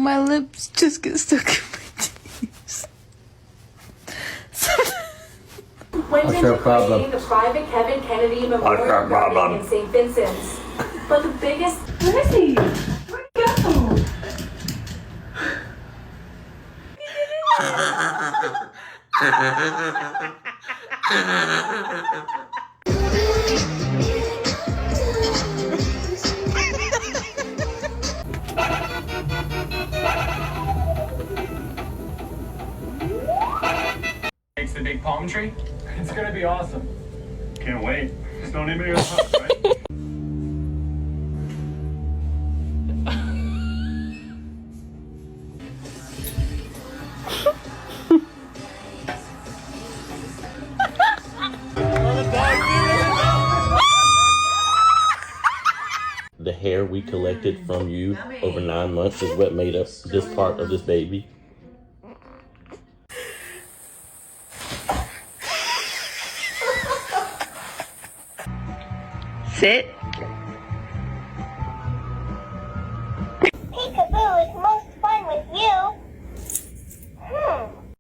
my lips just get stuck in my teeth. Went What's your into problem? creating the private Kevin Kennedy Memorial your problem? Garden in St. Vincent's. But the biggest... Where is he? Where'd he go? Makes the big palm tree. It's gonna be awesome. Can't wait. Just don't need me to go hunt, right? The hair we collected from you over 9 months is what made us this part of this baby. Sit. Peekaboo is most